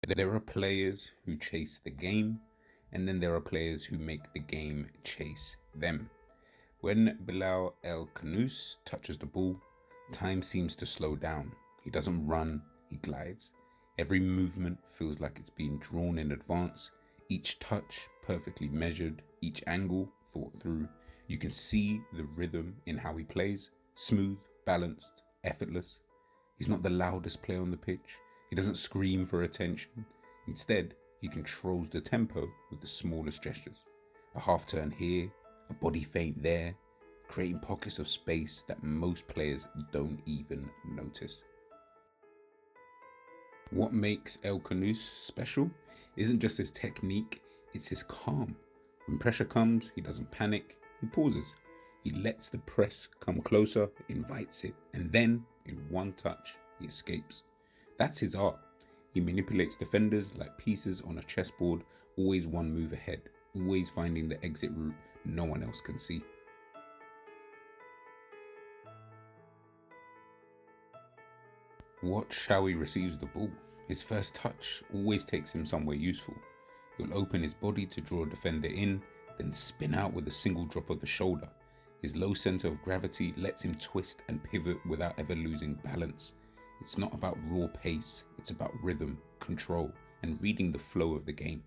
There are players who chase the game, and then there are players who make the game chase them. When Bilal El Khannous touches the ball, time seems to slow down. He doesn't run, he glides. Every movement feels like it's being drawn in advance, each touch perfectly measured, each angle thought through. You can see the rhythm in how he plays, smooth, balanced, effortless. He's not the loudest player on the pitch. He doesn't scream for attention. Instead, he controls the tempo with the smallest gestures. A half turn here, a body feint there, creating pockets of space that most players don't even notice. What makes El Khannous special isn't just his technique, it's his calm. When pressure comes, he doesn't panic, he pauses. He lets the press come closer, invites it, and then, in one touch, he escapes. That's his art. He manipulates defenders like pieces on a chessboard, always one move ahead, always finding the exit route no one else can see. Watch how he receives the ball. His first touch always takes him somewhere useful. He'll open his body to draw a defender in, then spin out with a single drop of the shoulder. His low center of gravity lets him twist and pivot without ever losing balance. It's not about raw pace, it's about rhythm, control, and reading the flow of the game.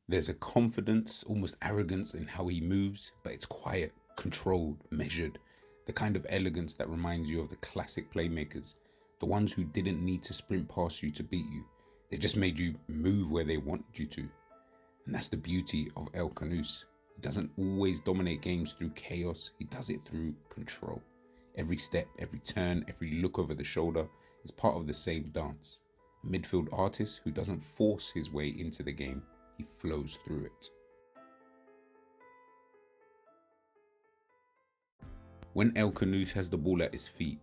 There's a confidence, almost arrogance in how he moves, but it's quiet, controlled, measured. The kind of elegance that reminds you of the classic playmakers, the ones who didn't need to sprint past you to beat you. They just made you move where they wanted you to. And that's the beauty of El Khannous. He doesn't always dominate games through chaos, he does it through control. Every step, every turn, every look over the shoulder is part of the same dance. A midfield artist who doesn't force his way into the game, he flows through it. When El Khannous has the ball at his feet,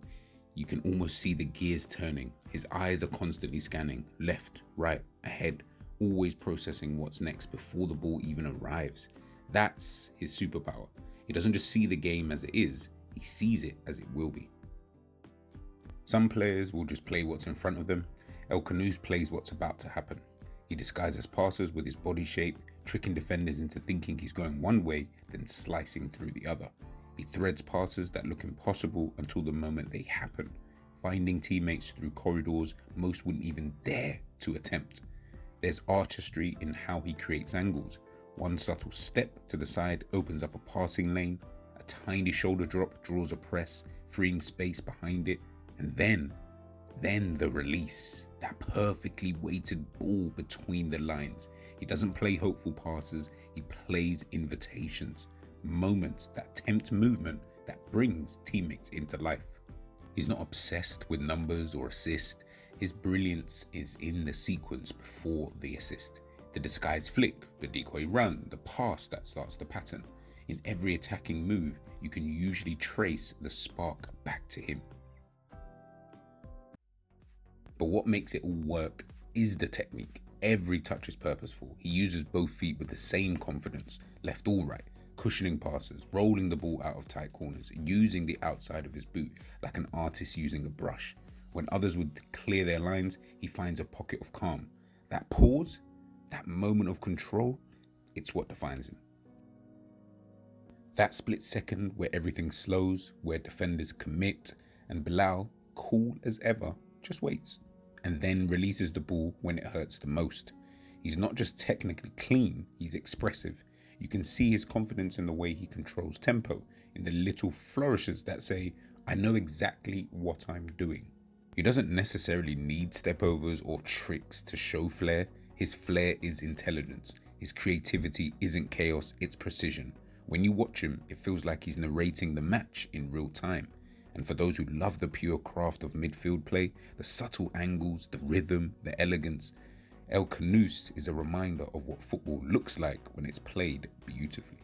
you can almost see the gears turning. His eyes are constantly scanning, left, right, ahead, always processing what's next before the ball even arrives. That's his superpower. He doesn't just see the game as it is, he sees it as it will be. Some players will just play what's in front of them. El Khannous plays what's about to happen. He disguises passes with his body shape, tricking defenders into thinking he's going one way, then slicing through the other. He threads passes that look impossible until the moment they happen, finding teammates through corridors most wouldn't even dare to attempt. There's artistry in how he creates angles. One subtle step to the side opens up a passing lane, a tiny shoulder drop draws a press, freeing space behind it, and then the release, that perfectly weighted ball between the lines. He doesn't play hopeful passes, he plays invitations. Moments that tempt movement, that brings teammates into life. He's not obsessed with numbers or assist. His brilliance is in the sequence before the assist. The disguised flick, the decoy run, the pass that starts the pattern. In every attacking move, you can usually trace the spark back to him. But what makes it all work is the technique. Every touch is purposeful. He uses both feet with the same confidence, left or right, cushioning passes, rolling the ball out of tight corners, using the outside of his boot like an artist using a brush. When others would clear their lines, he finds a pocket of calm. That pause, that moment of control, it's what defines him. That split second where everything slows, where defenders commit, and Bilal, cool as ever, just waits, and then releases the ball when it hurts the most. He's not just technically clean, he's expressive. You can see his confidence in the way he controls tempo, in the little flourishes that say, I know exactly what I'm doing. He doesn't necessarily need stepovers or tricks to show flair. His flair is intelligence. His creativity isn't chaos, it's precision. When you watch him, it feels like he's narrating the match in real time. And for those who love the pure craft of midfield play, the subtle angles, the rhythm, the elegance, El Khannous is a reminder of what football looks like when it's played beautifully.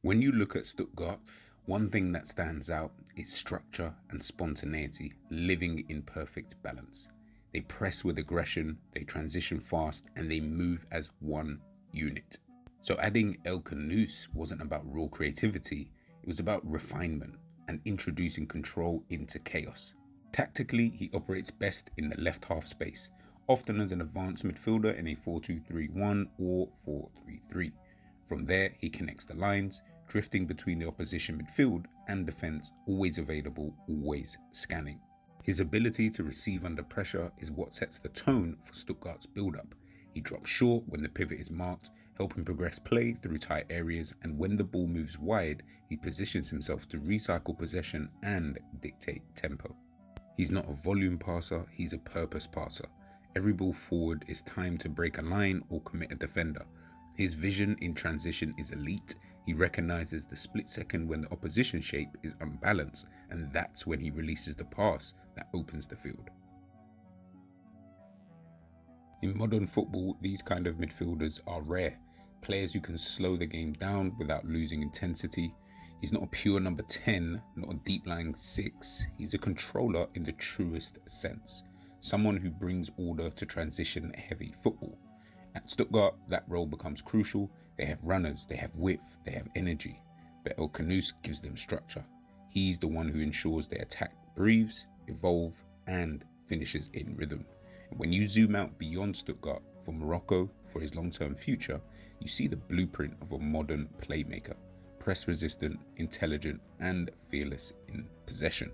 When you look at Stuttgart, one thing that stands out is structure and spontaneity living in perfect balance. They press with aggression, they transition fast, and they move as one unit. So adding El Khannous wasn't about raw creativity, it was about refinement and introducing control into chaos. Tactically, he operates best in the left half space, often as an advanced midfielder in a 4-2-3-1 or 4-3-3. From there, he connects the lines, drifting between the opposition midfield and defence, always available, always scanning. His ability to receive under pressure is what sets the tone for Stuttgart's build-up. He drops short when the pivot is marked, helping progress play through tight areas, and when the ball moves wide, he positions himself to recycle possession and dictate tempo. He's not a volume passer, he's a purpose passer. Every ball forward is timed to break a line or commit a defender. His vision in transition is elite. He recognises the split second when the opposition shape is unbalanced, and that's when he releases the pass that opens the field. In modern football, these kind of midfielders are rare. Players who can slow the game down without losing intensity. He's not a pure number 10, not a deep-lying 6. He's a controller in the truest sense. Someone who brings order to transition-heavy football. At Stuttgart, that role becomes crucial. They have runners, they have width, they have energy. But El Khannous gives them structure. He's the one who ensures their attack breathes, evolves, and finishes in rhythm. And when you zoom out beyond Stuttgart for Morocco, for his long-term future, you see the blueprint of a modern playmaker. Press-resistant, intelligent, and fearless in possession.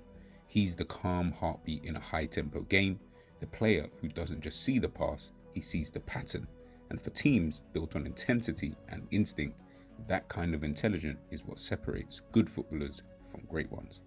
He's the calm heartbeat in a high-tempo game, the player who doesn't just see the pass, he sees the pattern. And for teams built on intensity and instinct, that kind of intelligence is what separates good footballers from great ones.